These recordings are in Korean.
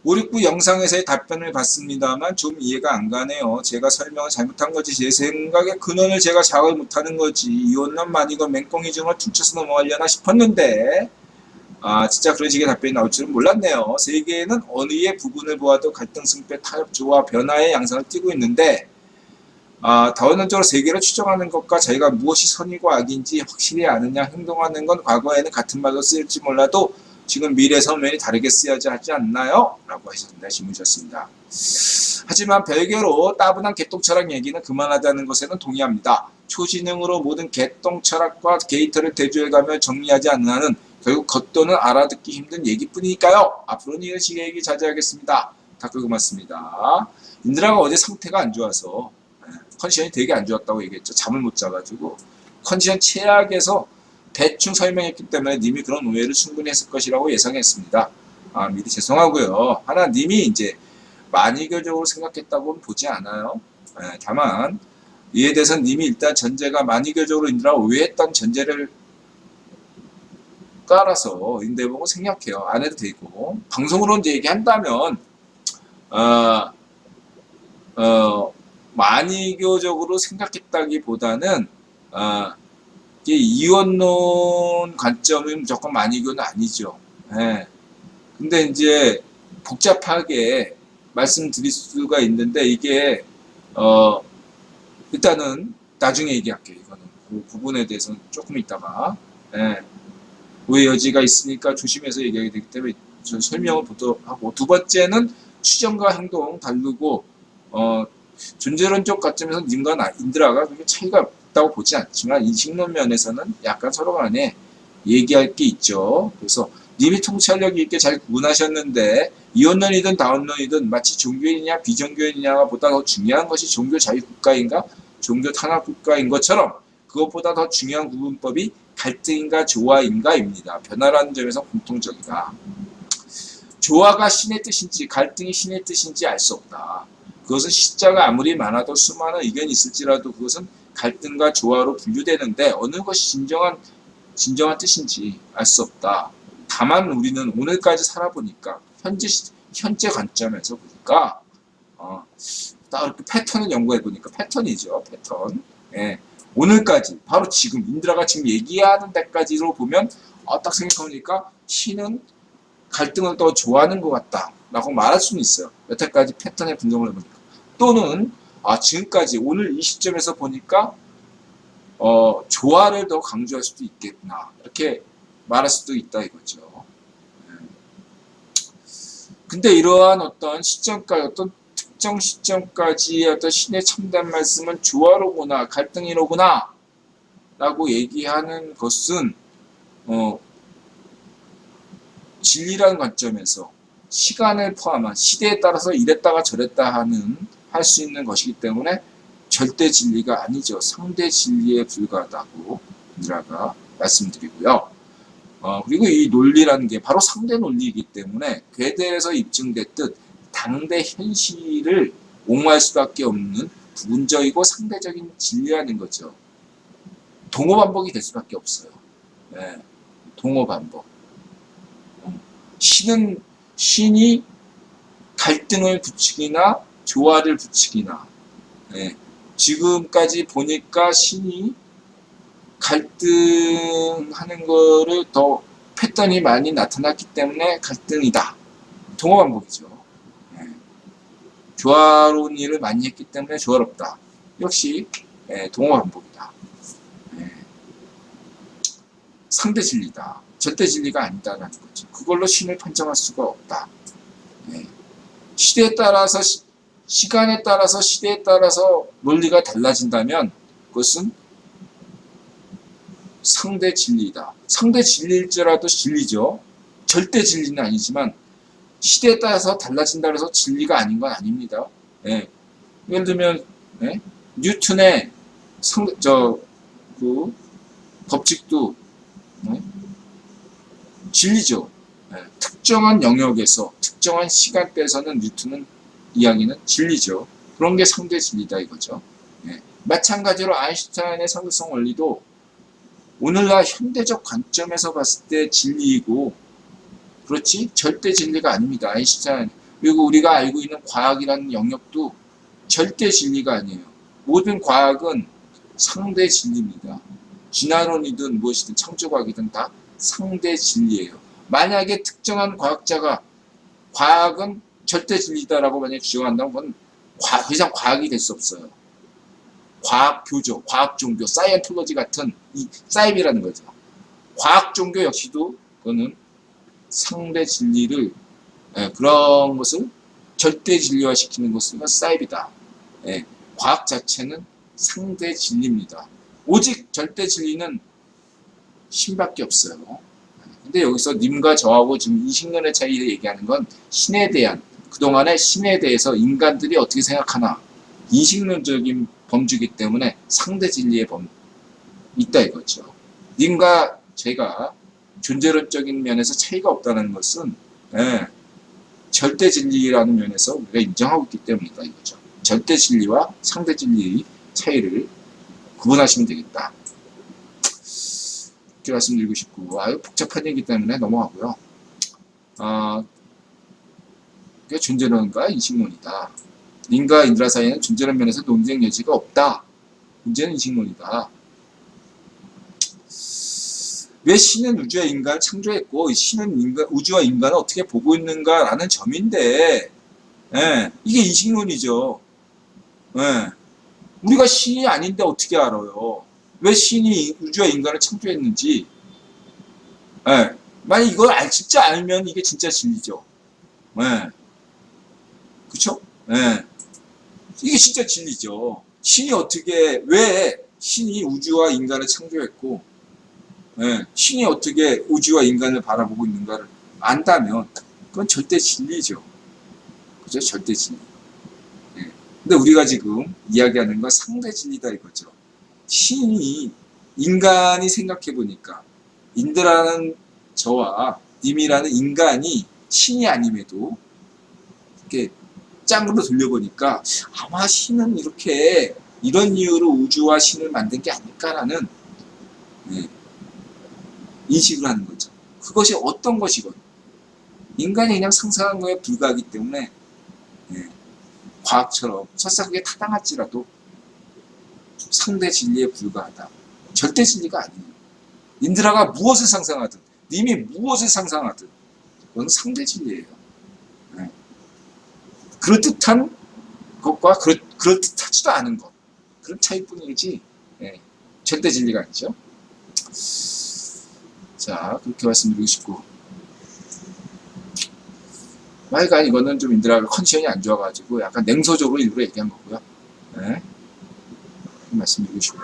569 영상에서의 답변을 봤습니다만 좀 이해가 안 가네요. 제가 설명을 잘못한 거지. 제 생각에 근원을 제가 자각을 못하는 거지. 이혼난 만이건 맹꽁이 중을 퉁쳐서 넘어가려나 싶었는데 진짜 그런 식의 답변이 나올 줄은 몰랐네요. 세계는 어느 의 부분을 보아도 갈등, 승패, 타협, 조화, 변화의 양상을 띠고 있는데 다원론적으로 세계를 추정하는 것과 자기가 무엇이 선이고 악인지 확실히 아느냐, 행동하는 건 과거에는 같은 말로 쓰일지 몰라도 지금 미래 서면이 다르게 쓰여야지 하지 않나요? 라고 하셨는데 질문주셨습니다. 하지만 별개로 따분한 개똥철학 얘기는 그만하자는 것에는 동의합니다. 초지능으로 모든 개똥철학과 데이터를 대조해가며 정리하지 않는 한은 결국 겉도는 알아듣기 힘든 얘기뿐이니까요. 앞으로는 이런 식의 얘기 자제하겠습니다. 닫고 고맙습니다. 인드라가 어제 상태가 안 좋아서 컨디션이 되게 안 좋았다고 얘기했죠. 잠을 못 자가지고 컨디션 최악에서 대충 설명했기 때문에 님이 그런 오해를 충분히 했을 것이라고 예상했습니다. 미리 죄송하고요. 하나 님이 이제 만이교적으로 생각했다고는 보지 않아요. 다만 이에 대해서는 님이 일단 전제가 만이교적으로 인드라가 오해했던 전제를 깔아서 인대보고 생략해요. 안 해도 되고 방송으로 이제 얘기한다면 만이교적으로 생각했다기보다는 이원론 관점이 무조건 만이교는 아니죠. 근데 이제 복잡하게 말씀드릴 수가 있는데 이게 일단은 나중에 얘기할게요. 이거는 그 부분에 대해서는 조금 있다가 오해 여지가 있으니까 조심해서 얘기하게 되기 때문에 저 설명을 보도록 하고, 두 번째는 추정과 행동 다르고 존재론적 관점에서 님과 인드라가 그렇게 차이가 있다고 보지 않지만 인식론 면에서는 약간 서로 간에 얘기할 게 있죠. 그래서 님이 통찰력 있게 잘 구분하셨는데 이원론이든 다원론이든 마치 종교인이냐 비종교인이냐가 보다 더 중요한 것이 종교 자유국가인가 종교 탄압국가인 것처럼 그것보다 더 중요한 구분법이 갈등인가 조화인가입니다. 변화라는 점에서 공통적이다. 조화가 신의 뜻인지 갈등이 신의 뜻인지 알 수 없다. 그것은 시자가 아무리 많아도 수많은 의견이 있을지라도 그것은 갈등과 조화로 분류되는데 어느 것이 진정한 뜻인지 알 수 없다. 다만 우리는 오늘까지 살아보니까 현재 관점에서 보니까 딱 이렇게 패턴을 연구해보니까 패턴이죠. 패턴. 오늘까지 바로 지금 인드라가 지금 얘기하는 데까지로 보면 딱 생각해보니까 신은 갈등을 더 좋아하는 것 같다 라고 말할 수는 있어요. 여태까지 패턴의 분석을 해보니까. 또는 지금까지 오늘 이 시점에서 보니까 조화를 더 강조할 수도 있겠구나 이렇게 말할 수도 있다 이거죠. 근데 이러한 어떤 시점까지 어떤 특정 시점까지 어떤 신의 참된 말씀은 조화로구나 갈등이로구나 라고 얘기하는 것은 진리라는 관점에서 시간을 포함한 시대에 따라서 이랬다가 저랬다 하는 할 수 있는 것이기 때문에 절대 진리가 아니죠. 상대 진리에 불과하다고 인드라가 말씀드리고요. 그리고 이 논리라는 게 바로 상대 논리이기 때문에 괴대에서 입증됐듯 당대 현실을 옹호할 수밖에 없는 부분적이고 상대적인 진리라는 거죠. 동호반복이 될 수밖에 없어요. 동호반복. 신이 갈등을 부추기나 조화를 부추기나 지금까지 보니까 신이 갈등하는 거를 더 패턴이 많이 나타났기 때문에 갈등이다. 동호반복이죠. 조화로운 일을 많이 했기 때문에 조화롭다. 역시 동호반복이다. 상대 진리다. 절대 진리가 아니다라는 거죠. 그걸로 신을 판정할 수가 없다. 시대에 따라서 시간에 따라서 시대에 따라서 논리가 달라진다면 그것은 상대 진리다. 상대 진리일지라도 진리죠. 절대 진리는 아니지만 시대에 따라서 달라진다 해서 진리가 아닌 건 아닙니다. 예를 들면 뉴턴의 그 법칙도 진리죠. 특정한 영역에서 특정한 시간대에서는 뉴턴은 이야기는 진리죠. 그런 게 상대 진리다 이거죠. 마찬가지로 아인슈타인의 상대성 원리도 오늘날 현대적 관점에서 봤을 때 진리이고 그렇지 절대 진리가 아닙니다. 아인슈타인 그리고 우리가 알고 있는 과학이라는 영역도 절대 진리가 아니에요. 모든 과학은 상대 진리입니다. 진화론이든 무엇이든 창조과학이든 다 상대 진리예요. 만약에 특정한 과학자가 과학은 절대 진리다라고 만약에 주장한다면 그건 더 이상 과학이 될 수 없어요. 과학 교조, 과학 종교, 사이언톨로지 같은 이 사이비라는 거죠. 과학 종교 역시도 그거는 상대 진리를 그런 것을 절대 진리화시키는 것은 사이비다. 과학 자체는 상대 진리입니다. 오직 절대 진리는 신밖에 없어요. 근데 여기서 님과 저하고 지금 이식론의 차이를 얘기하는 건 신에 대한, 그동안의 신에 대해서 인간들이 어떻게 생각하나, 이식론적인 범주이기 때문에 상대 진리의 있다 이거죠. 님과 제가 존재론적인 면에서 차이가 없다는 것은 절대 진리라는 면에서 우리가 인정하고 있기 때문이다 이거죠. 절대 진리와 상대 진리의 차이를 구분하시면 되겠다. 이렇게 말씀드리고 싶고, 복잡한 얘기 때문에 넘어가고요. 존재론과 이식론이다. 님과 인드라 사이에는 존재론 면에서 논쟁 여지가 없다. 문제는 이식론이다. 왜 신은 우주와 인간을 창조했고 신은 우주와 인간을 어떻게 보고 있는가라는 점인데, 이게 이식론이죠. 우리가 신이 아닌데 어떻게 알아요? 왜 신이 우주와 인간을 창조했는지. 만약 이걸 진짜 알면 이게 진짜 진리죠. 그쵸? 이게 진짜 진리죠. 왜 신이 우주와 인간을 창조했고, 신이 어떻게 우주와 인간을 바라보고 있는가를 안다면, 그건 절대 진리죠. 그죠? 절대 진리. 근데 우리가 지금 이야기하는 건 상대 진리다 이거죠. 신이, 인간이 생각해보니까, 인드라는 저와 님이라는 인간이 신이 아님에도, 이렇게 짱으로 돌려보니까, 아마 신은 이런 이유로 우주와 신을 만든 게 아닐까라는, 인식을 하는 거죠. 그것이 어떤 것이건, 인간이 그냥 상상한 거에 불과하기 때문에, 과학처럼 설사 그게 타당할지라도 상대 진리에 불과하다. 절대 진리가 아니에요. 인드라가 무엇을 상상하든, 님이 무엇을 상상하든, 그건 상대 진리예요. 그럴듯한 것과 그럴듯하지도 않은 것. 그런 차이뿐이지, 절대 진리가 아니죠. 자, 그렇게 말씀드리고 싶고. 하여간 이거는 좀 인드라가 컨디션이 안 좋아가지고 약간 냉소적으로 일부러 얘기한 거고요. 말씀드리고 싶고.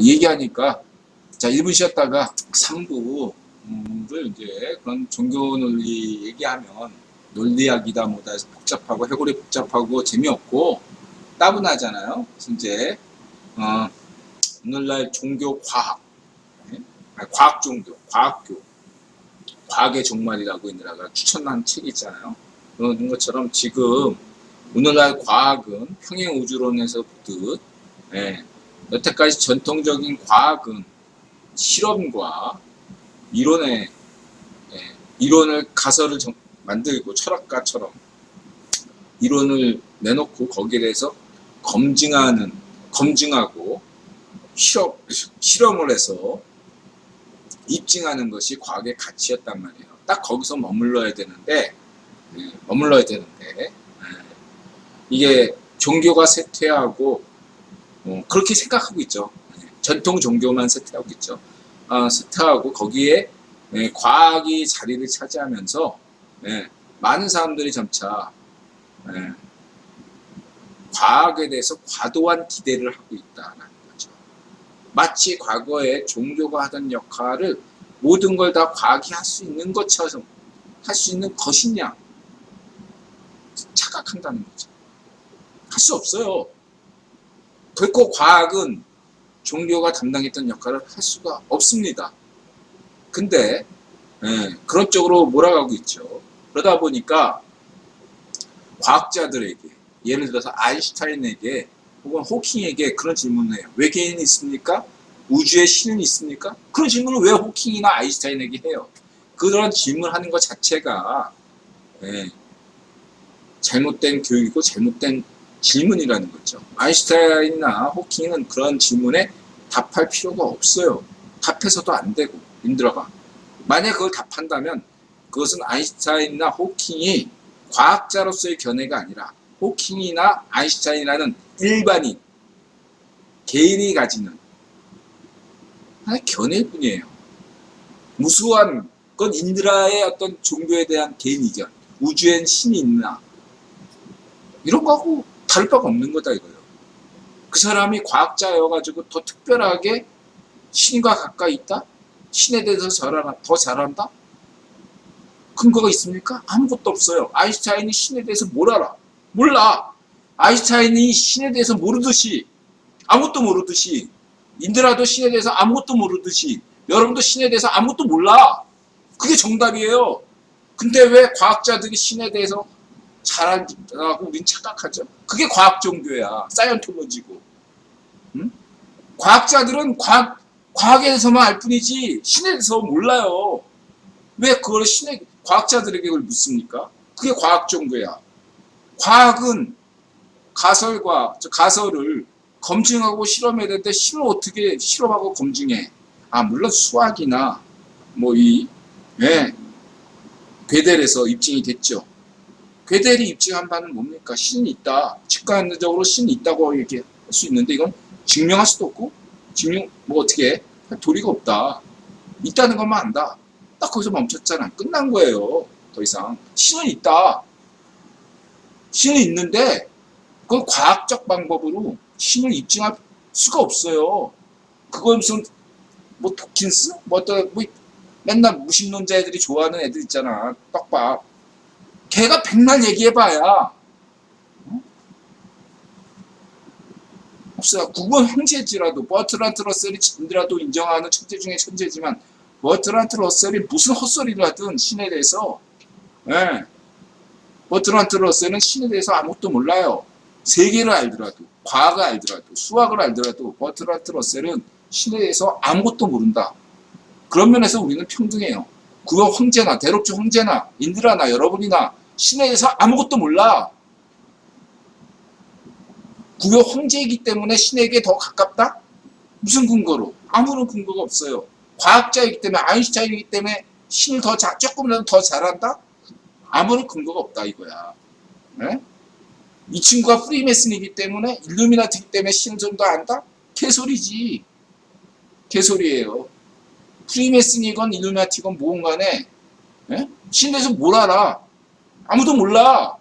얘기하니까, 자, 1분 쉬었다가 3부를 이제 그런 종교 논리 얘기하면 논리학이다 뭐다 해서 복잡하고 해골이 복잡하고 재미없고 따분하잖아요. 그래서 이제, 오늘날 종교 과학, 과학 종교, 과학교, 과학의 종말이라고 인드라가 추천한 책이 있잖아요. 그런 것처럼 지금 오늘날 과학은 평행 우주론에서 보듯, 여태까지 전통적인 과학은 실험과 이론을 가설을 만들고 철학가처럼 이론을 내놓고 거기에 대해서 검증하고 실험을 해서 입증하는 것이 과학의 가치였단 말이에요. 딱 거기서 머물러야 되는데 이게 종교가 쇠퇴하고 그렇게 생각하고 있죠. 전통 종교만 쇠퇴하고 있죠. 쇠퇴하고 거기에 과학이 자리를 차지하면서 많은 사람들이 점차 과학에 대해서 과도한 기대를 하고 있다는 거죠. 마치 과거에 종교가 하던 역할을 모든 걸 다 과학이 할 수 있는 것처럼 할 수 있는 것이냐 착각한다는 거죠. 할 수 없어요. 결코 과학은 종교가 담당했던 역할을 할 수가 없습니다. 근데 그런 쪽으로 몰아가고 있죠. 그러다 보니까 과학자들에게, 예를 들어서 아인슈타인에게 혹은 호킹에게 그런 질문을 해요. 외계인이 있습니까? 우주에 신은 있습니까? 그런 질문을 왜 호킹이나 아인슈타인에게 해요? 그런 질문하는 것 자체가 잘못된 교육이고 잘못된 질문이라는 거죠. 아인슈타인이나 호킹은 그런 질문에 답할 필요가 없어요. 답해서도 안 되고 힘들어가. 만약 그걸 답한다면 그것은 아인슈타인이나 호킹이 과학자로서의 견해가 아니라 호킹이나 아인슈타인이라는 일반인, 개인이 가지는 하나의 견해일 뿐이에요. 무수한 건 인드라의 어떤 종교에 대한 개인 의견, 우주엔 신이 있나 이런 거하고 다를 바가 없는 거다 이거예요. 그 사람이 과학자여가지고 더 특별하게 신과 가까이 있다? 신에 대해서 더 잘한다? 근거가 있습니까? 아무것도 없어요. 아인슈타인이 신에 대해서 뭘 알아? 몰라. 아인슈타인이 신에 대해서 모르듯이 아무것도 모르듯이 인드라도 신에 대해서 아무것도 모르듯이 여러분도 신에 대해서 아무것도 몰라. 그게 정답이에요. 근데 왜 과학자들이 신에 대해서 잘한다고 우린 착각하죠? 그게 과학 종교야. 사이언톨로지고. 응? 과학자들은 과학에 대해서만 알 뿐이지 신에 대해서 몰라요. 왜 그걸 과학자들에게 그걸 묻습니까? 그게 과학 종교야. 과학은 가설을 검증하고 실험해야 되는데 신을 어떻게 실험하고 검증해? 물론 수학이나 괴델에서 입증이 됐죠. 괴델이 입증한 바는 뭡니까? 신이 있다. 직관적으로 신이 있다고 얘기할 수 있는데 이건 증명할 수도 없고 어떻게 해? 할 도리가 없다. 있다는 것만 안다. 딱 거기서 멈췄잖아. 끝난 거예요. 더 이상 신은 있다. 신은 있는데 그건 과학적 방법으로 신을 입증할 수가 없어요. 그건 무슨 도킨스? 맨날 무신론자 애들이 좋아하는 애들 있잖아. 떡밥. 걔가 백날 얘기해봐야 없어요. 국어 형제지라도 버트란트 러셀이 인드라도 인정하는 천재 중에 천재지만 버트란트 러셀이 무슨 헛소리를 하든 신에 대해서 버트란트 러셀은 신에 대해서 아무것도 몰라요. 세계를 알더라도 과학을 알더라도 수학을 알더라도 버트란트 러셀은 신에 대해서 아무것도 모른다. 그런 면에서 우리는 평등해요. 그거 황제나 대록주 황제나 인드라나 여러분이나 신에 대해서 아무것도 몰라. 구교 황제이기 때문에 신에게 더 가깝다? 무슨 근거로? 아무런 근거가 없어요. 과학자이기 때문에 아인슈타인이기 때문에 신을 조금이라도 더 잘한다? 아무런 근거가 없다 이거야. 네? 이 친구가 프리메슨이기 때문에 일루미나티이기 때문에 신을 좀 더 안다? 개소리지. 개소리예요. 프리메슨이건 일루미나티건 뭐건 간에 신에 대해서 뭘 알아? 아무도 몰라.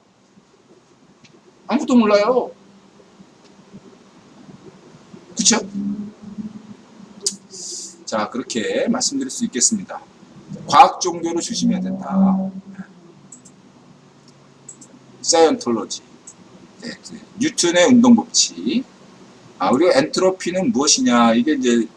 아무도 몰라요. 그쵸? 자, 그렇게 말씀드릴 수 있겠습니다. 과학 종교를 조심해야 된다. 사이언톨로지. 뉴턴의 운동법칙. 그리고 엔트로피는 무엇이냐. 이게 이제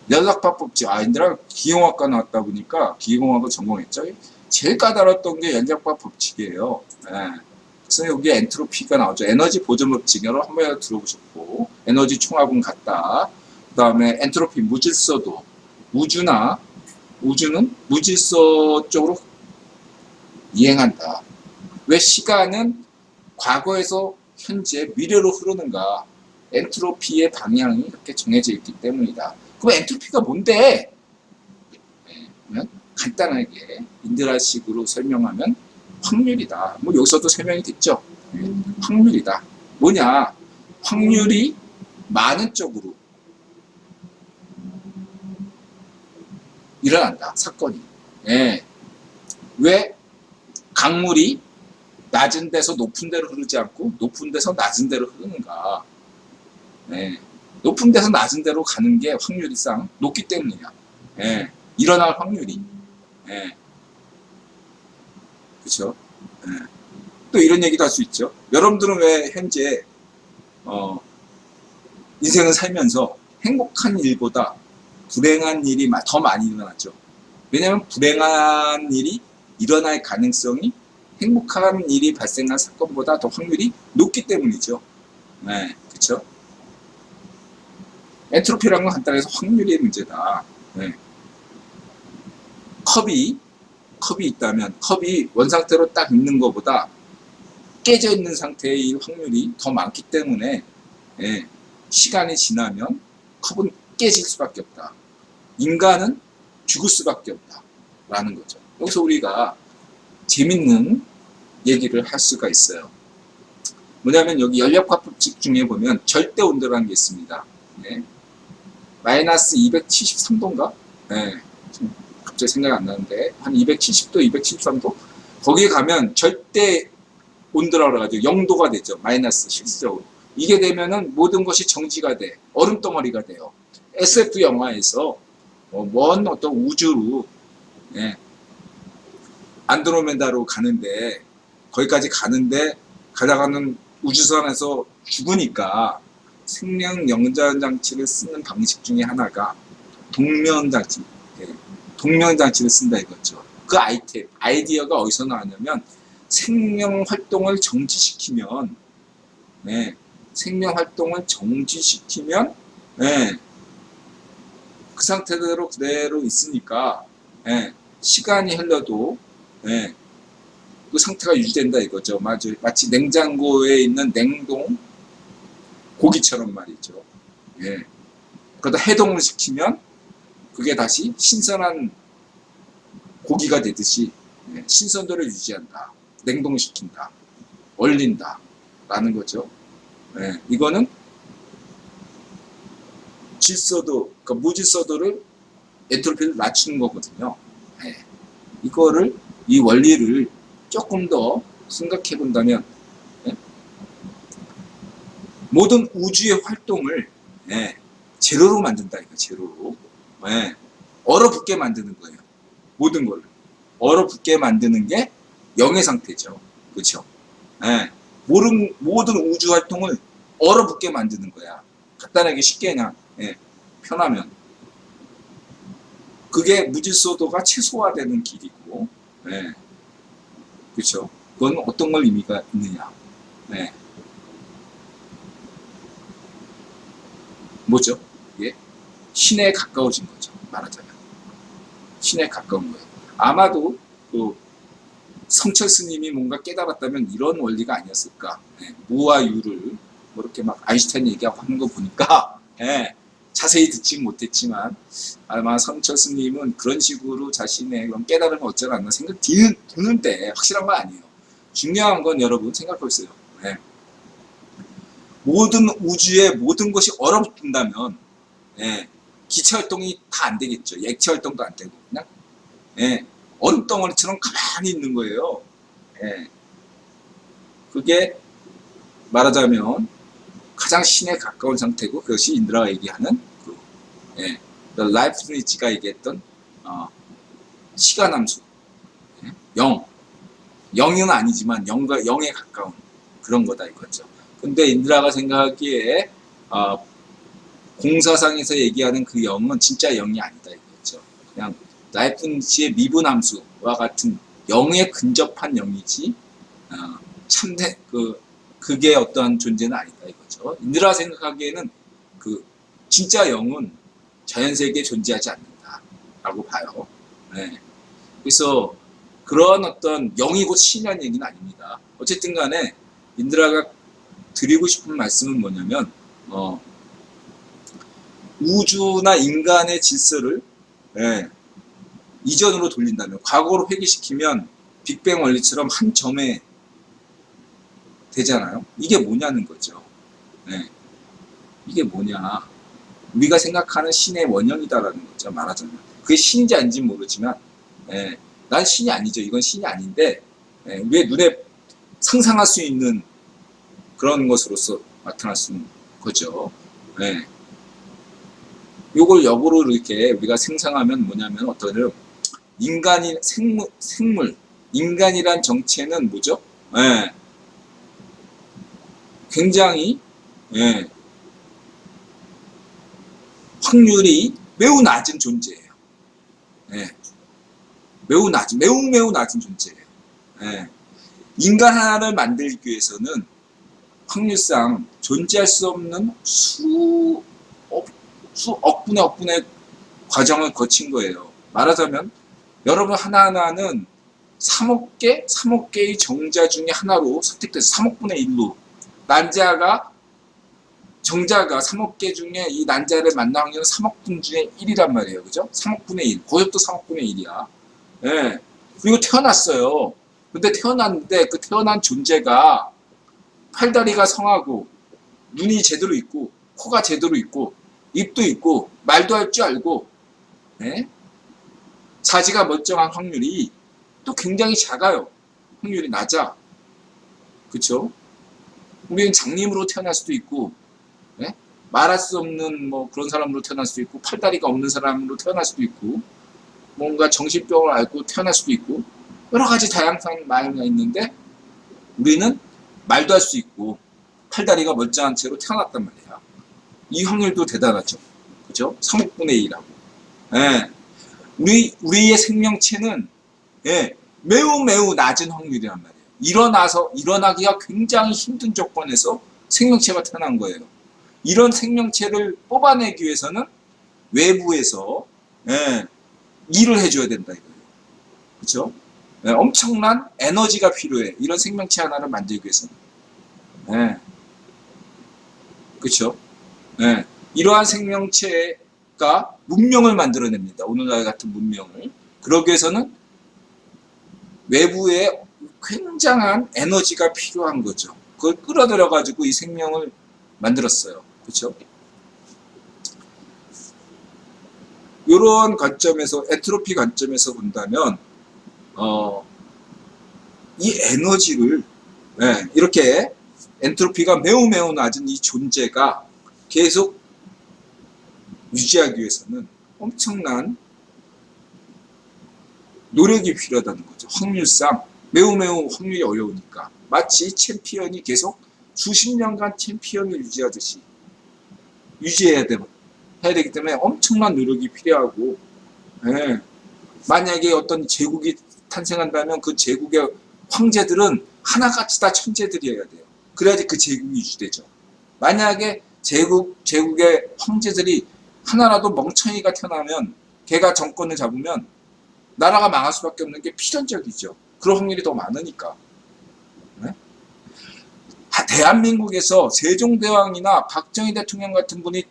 연락밥 법칙. 인드라 기계공학과 나왔다 보니까 기계공학을 전공했죠. 제일 까다로웠던 게 연락밥 법칙이에요. 그래서 여기 엔트로피가 나오죠. 에너지 보존 법칙으로 한 번이라도 들어보셨고, 에너지 총합은 같다. 그 다음에 엔트로피 무질서도, 우주는 무질서 쪽으로 이행한다. 왜 시간은 과거에서 현재, 미래로 흐르는가? 엔트로피의 방향이 이렇게 정해져 있기 때문이다. 그럼 엔트로피가 뭔데? 간단하게 인드라식으로 설명하면 확률이다. 여기서도 설명이 됐죠. 확률이다. 뭐냐? 확률이 많은 쪽으로 일어난다. 사건이. 왜 강물이 낮은 데서 높은 데로 흐르지 않고 높은 데서 낮은 데로 흐르는가? 높은 데서 낮은 데로 가는 게 확률이상 높기 때문이야. 일어날 확률이. 그렇죠? 또 이런 얘기도 할 수 있죠. 여러분들은 왜 현재 인생을 살면서 행복한 일보다 불행한 일이 더 많이 일어나죠. 왜냐하면 불행한 일이 일어날 가능성이 행복한 일이 발생한 사건보다 더 확률이 높기 때문이죠. 그렇죠? 엔트로피라는 건 간단히 해서 확률의 문제다. 컵이 있다면 컵이 원상태로 딱 있는 것보다 깨져 있는 상태의 확률이 더 많기 때문에 예, 시간이 지나면 컵은 깨질 수밖에 없다. 인간은 죽을 수밖에 없다. 라는 거죠. 여기서 우리가 재밌는 얘기를 할 수가 있어요. 뭐냐면 여기 연력화 법칙 중에 보면 절대 온도라는 게 있습니다. 네. 마이너스 273도인가? 네. 갑자기 생각이 안 나는데 한 270도, 273도? 거기에 가면 절대 온도라고 그래가지고 0도가 되죠. 마이너스 실질적으로. 이게 되면은 모든 것이 정지가 돼. 얼음덩어리가 돼요. SF 영화에서 먼 어떤 우주로 예, 안드로메다로 가는데 거기까지 가는데 가다가는 우주선에서 죽으니까 생명 영전장치를 쓰는 방식 중에 하나가 동면장치, 예, 동면장치를 쓴다 이거죠. 그 아이디어가 어디서 나왔냐면 생명 활동을 정지시키면, 예, 생명 활동을 정지시키면, 예, 그 상태대로 그대로 있으니까, 예, 시간이 흘러도, 예, 그 상태가 유지된다 이거죠. 마치 냉장고에 있는 냉동 고기처럼 말이죠. 예. 그러다 해동을 시키면 그게 다시 신선한 고기가 되듯이 예, 신선도를 유지한다. 냉동시킨다. 얼린다. 라는 거죠. 예. 이거는 질소도, 그러니까 무질소도를 엔트로피를 낮추는 거거든요. 예. 이 원리를 조금 더 생각해 본다면, 예? 모든 우주의 활동을 예, 제로로 만든다 이거 제로로. 예. 얼어붙게 만드는 거예요. 모든 걸 얼어붙게 만드는 게 영의 상태죠. 그렇죠? 예. 모든 우주 활동을 얼어붙게 만드는 거야. 간단하게 쉽게 그냥 예, 편하면 그게 무질소도가 최소화되는 길이고, 예. 그렇죠? 그건 어떤 걸 의미가 있느냐? 네. 뭐죠? 예? 신에 가까워진 거죠. 말하자면 신에 가까운 거예요. 아마도 그 성철 스님이 뭔가 깨달았다면 이런 원리가 아니었을까? 예. 무와 유를 뭐 이렇게 막 아인슈타인 얘기하고 하는 거 보니까 예. 자세히 듣지 못했지만 아마 성철 스님은 그런 식으로 자신의 그런 깨달음을 어쩌지 않나 생각 드는데 확실한 건 아니에요. 중요한 건 여러분 생각해보세요. 네. 모든 우주의 모든 것이 얼어붙는다면 네. 기체 활동이 다 안 되겠죠. 액체 활동도 안 되고 그냥 네. 얼음덩어리처럼 가만히 있는 거예요. 네. 그게 말하자면 가장 신에 가까운 상태고 그것이 인드라가 얘기하는 그 예, 라이프니츠가 얘기했던 시간함수 예? 영은 아니지만 영에 가까운 그런 거다 이거죠. 근데 인드라가 생각하기에 공사상에서 얘기하는 그 영은 진짜 영이 아니다 이거죠. 그냥 라이프니츠의 미분함수와 같은 영에 근접한 영이지 참된 그게 어떠한 존재는 아니다 이거죠. 인드라 생각하기에는 그 진짜 영은 자연세계에 존재하지 않는다라고 봐요. 네. 그래서 그런 어떤 영이 곧 신이라는 얘기는 아닙니다. 어쨌든 간에 인드라가 드리고 싶은 말씀은 뭐냐면 우주나 인간의 질서를 네, 이전으로 돌린다면 과거로 회귀시키면 빅뱅 원리처럼 한 점에 되잖아요. 이게 뭐냐는 거죠. 네. 이게 뭐냐. 우리가 생각하는 신의 원형이다라는 거죠. 말하자면. 그게 신인지 아닌지 모르지만, 네. 난 신이 아니죠. 이건 신이 아닌데, 네. 우리의 눈에 상상할 수 있는 그런 것으로서 나타날 수 있는 거죠. 네. 요걸 역으로 이렇게 우리가 생성하면 뭐냐면 어떤 생물, 인간이란 정체는 뭐죠? 네. 굉장히 예, 확률이 매우 낮은 존재예요. 예, 매우 낮은 존재예요. 예, 인간 하나를 만들기 위해서는 확률상 존재할 수 없는 수억 분의 과정을 거친 거예요. 말하자면 여러분 하나하나는 3억 개의 정자 중에 하나로 선택돼서 3억분의 1로 정자가 3억 개 중에 이 난자를 만날 확률은 3억 분 중에 1이란 말이에요. 그죠? 3억분의 1. 그것도 3억분의 1이야. 예. 그리고 태어났어요. 근데 태어났는데 그 태어난 존재가 팔다리가 성하고 눈이 제대로 있고 코가 제대로 있고 입도 있고 말도 할 줄 알고 예? 사지가 멀쩡한 확률이 또 굉장히 작아요. 확률이 낮아. 그쵸? 우리는 장님으로 태어날 수도 있고 예? 말할 수 없는 뭐 그런 사람으로 태어날 수도 있고 팔다리가 없는 사람으로 태어날 수도 있고 뭔가 정신병을 앓고 태어날 수도 있고 여러 가지 다양한 마음이 있는데 우리는 말도 할 수 있고 팔다리가 멀쩡한 채로 태어났단 말이야. 이 확률도 대단하죠. 그죠? 3억분의 1이라고. 예. 우리의 생명체는 예, 매우 낮은 확률이란 말이에요. 일어나기가 굉장히 힘든 조건에서 생명체가 태어난 거예요. 이런 생명체를 뽑아내기 위해서는 외부에서 예, 일을 해줘야 된다 이거예요. 그렇죠? 예, 엄청난 에너지가 필요해. 이런 생명체 하나를 만들기 위해서는. 예. 그렇죠? 예. 이러한 생명체가 문명을 만들어냅니다. 오늘날 같은 문명을. 그러기 위해서는 외부에 굉장한 에너지가 필요한 거죠. 그걸 끌어들여 가지고 이 생명을 만들었어요. 그렇죠? 이런 관점에서 엔트로피 관점에서 본다면 이 에너지를 예, 이렇게 엔트로피가 매우 낮은 이 존재가 계속 유지하기 위해서는 엄청난 노력이 필요하다는 거죠. 확률상 매우 확률이 어려우니까 마치 챔피언이 계속 수십 년간 챔피언을 유지하듯이 유지해야 되기 때문에 엄청난 노력이 필요하고 예. 만약에 어떤 제국이 탄생한다면 그 제국의 황제들은 하나같이 다 천재들이어야 돼요. 그래야지 그 제국이 유지되죠. 만약에 제국의 황제들이 하나라도 멍청이가 태어나면 걔가 정권을 잡으면 나라가 망할 수밖에 없는 게 필연적이죠. 그런 확률이 더 많으니까. 네? 대한민국에서 세종대왕이나 박정희 대통령 같은 분이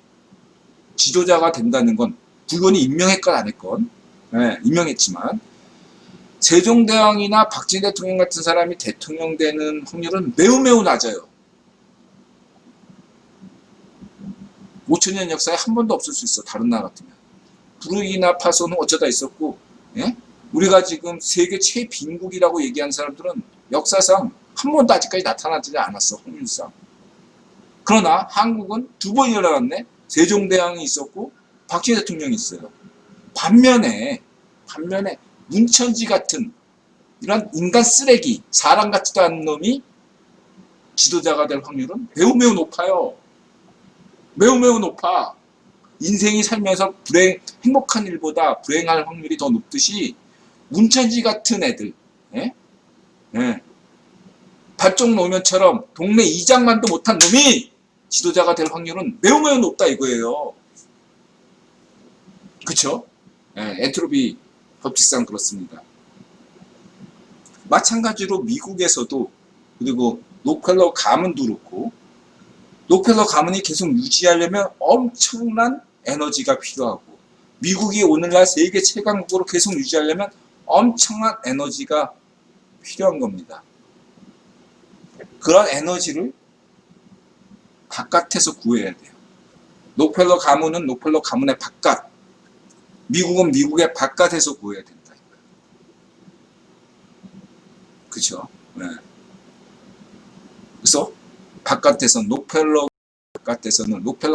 지도자가 된다는 건 국원이 임명했건 안 했건 네, 임명했지만 세종대왕이나 박정희 대통령 같은 사람이 대통령 되는 확률은 매우 낮아요. 5천년 역사에 한 번도 없을 수 있어. 다른 나라 같으면. 부르기나 파소는 어쩌다 있었고 예? 우리가 지금 세계 최빈국이라고 얘기한 사람들은 역사상 한 번도 아직까지 나타나지 않았어. 확률상. 그러나 한국은 두 번 일어났네. 세종대왕이 있었고 박정희 대통령이 있어요. 반면에 문천지 같은 이런 인간 쓰레기, 사람 같지도 않은 놈이 지도자가 될 확률은 매우 높아요. 매우 높아. 인생이 살면서 행복한 일보다 불행할 확률이 더 높듯이 문천지 같은 애들, 예? 예. 발종 노면처럼 동네 이장만도 못한 놈이 지도자가 될 확률은 매우 높다 이거예요. 그쵸? 예, 엔트로피 법칙상 그렇습니다. 마찬가지로 미국에서도 그리고 록펠러 가문도 그렇고 록펠러 가문이 계속 유지하려면 엄청난 에너지가 필요하고 미국이 오늘날 세계 최강국으로 계속 유지하려면 엄청난 에너지가 필요한 겁니다. 그런 에너지를 바깥에서 구해야 돼요. 록펠러 가문은 록펠러 가문의 바깥, 미국은 미국의 바깥에서 구해야 된다. 그렇죠? 네. 그래서 록펠러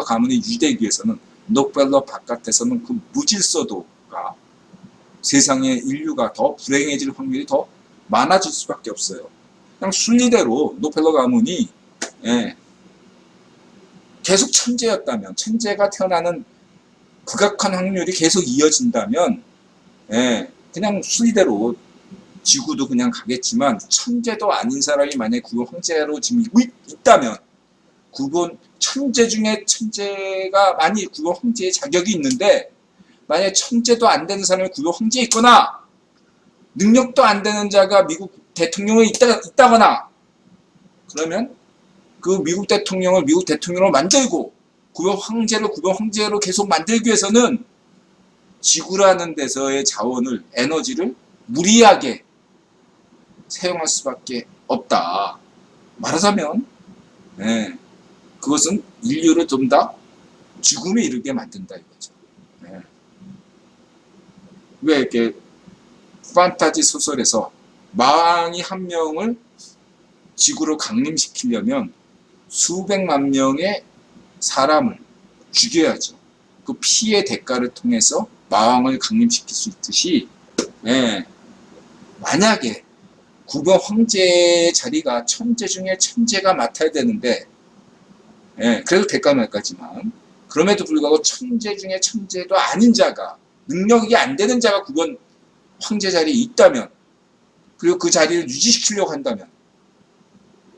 가문이 유지되기 위해서는 록펠러 바깥에서는 그 무질서도가 세상의 인류가 더 불행해질 확률이 더 많아질 수밖에 없어요. 그냥 순리대로 록펠러 가문이 예, 계속 천재였다면 천재가 태어나는 극악한 확률이 계속 이어진다면 예, 그냥 순리대로 지구도 그냥 가겠지만 천재도 아닌 사람이 만약에 구원 황제로 지금 있다면 구원 천재 중에 천재가 많이 구원 황제의 자격이 있는데 만약에 천재도 안 되는 사람이 구원 황제에 있거나 능력도 안 되는 자가 미국 대통령에 있다거나 그러면 그 미국 대통령을 미국 대통령으로 만들고 구병 황제로 계속 만들기 위해서는 지구라는 데서의 자원을 에너지를 무리하게 사용할 수밖에 없다. 말하자면 그것은 인류를 좀 더 죽음에 이르게 만든다 이거죠. 왜 이렇게 판타지 소설에서 마왕이 한 명을 지구로 강림시키려면 수백만 명의 사람을 죽여야죠. 그 피의 대가를 통해서 마왕을 강림시킬 수 있듯이 만약에 구병 황제의 자리가 천재 중에 천재가 맡아야 되는데 그래도 대가말까지만 그럼에도 불구하고 천재 중에 천재도 아닌 자가 능력이 안 되는 자가 구병 황제 자리에 있다면 그리고 그 자리를 유지시키려고 한다면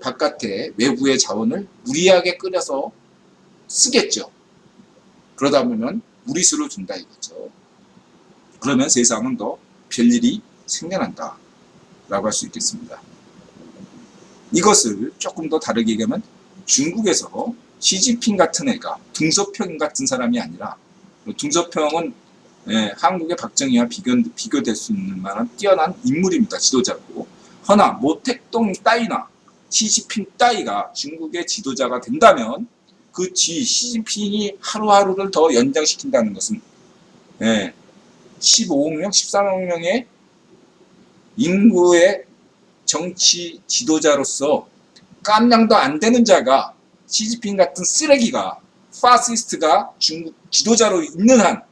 바깥에 외부의 자원을 무리하게 끌어서 쓰겠죠. 그러다 보면 무리수를 둔다 이거죠. 그러면 세상은 더 별일이 생겨난다 라고 할 수 있겠습니다. 이것을 조금 더 다르게 얘기하면 중국에서 시진핑 같은 애가 등소평 같은 사람이 아니라 등소평은 한국의 박정희와 비교될 수 있는 만한 뛰어난 인물입니다. 지도자고. 허나 모택동 따위나 시진핑 따위가 중국의 지도자가 된다면 그 시진핑이 하루하루를 더 연장시킨다는 것은 15억 명, 13억 명의 인구의 정치 지도자로서 깜냥도 안 되는 자가 시진핑 같은 쓰레기가 파시스트가 중국 지도자로 있는 한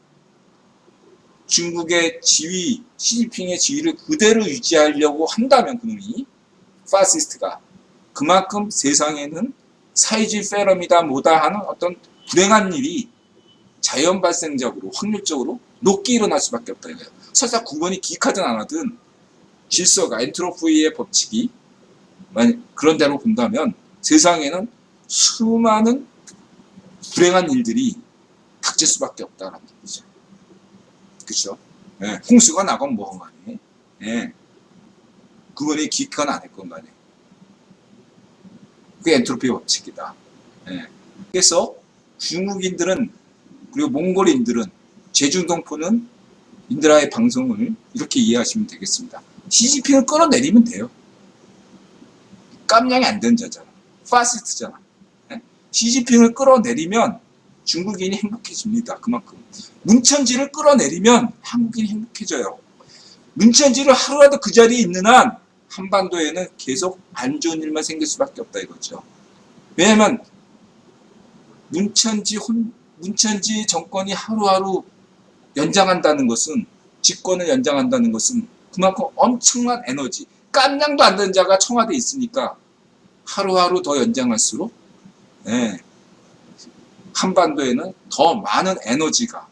중국의 지위, 시진핑의 지위를 그대로 유지하려고 한다면 그놈이 파시스트가 그만큼 세상에는 사회주의 페럼이다 뭐다 하는 어떤 불행한 일이 자연 발생적으로 확률적으로 높게 일어날 수밖에 없다 이거예요. 설사 구분이 기획하든 안 하든 질서가 엔트로피의 법칙이 그런 대로 본다면 세상에는 수많은 불행한 일들이 닥칠 수밖에 없다는 얘기죠. 그렇죠? 홍수가 나건 뭐건 간에 구분이 기획건 안 했건 간에 그게 엔트로피의 법칙이다. 그래서 중국인들은 그리고 몽골인들은 제중동포는 인드라의 방송을 이렇게 이해하시면 되겠습니다. 시진핑을 끌어내리면 돼요. 깜냥이 안 되는 자잖아. 파시스트잖아. 시진핑을 끌어내리면 중국인이 행복해집니다. 그만큼. 문천지를 끌어내리면 한국인이 행복해져요. 문천지를 하루라도 그 자리에 있는 한 한반도에는 계속 안 좋은 일만 생길 수밖에 없다 이거죠. 왜냐하면 문천지 정권이 하루하루 연장한다는 것은 집권을 연장한다는 것은 그만큼 엄청난 에너지 깜냥도 안 되는 자가 청와대에 있으니까 하루하루 더 연장할수록 한반도에는 더 많은 에너지가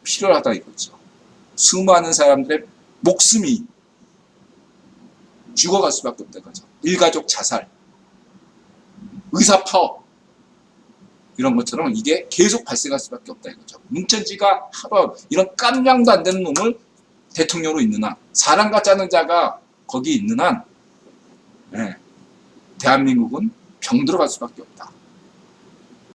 필요하다 이거죠. 수많은 사람들의 목숨이 죽어갈 수밖에 없다 이거죠. 일가족 자살, 의사파업 이런 것처럼 이게 계속 발생할 수밖에 없다 이거죠. 문천지가 하루 이런 깜냥도 안 되는 놈을 대통령으로 있는 한 사람 같지 않은 자가 거기 있는 한 대한민국은 병들어갈 수밖에 없다.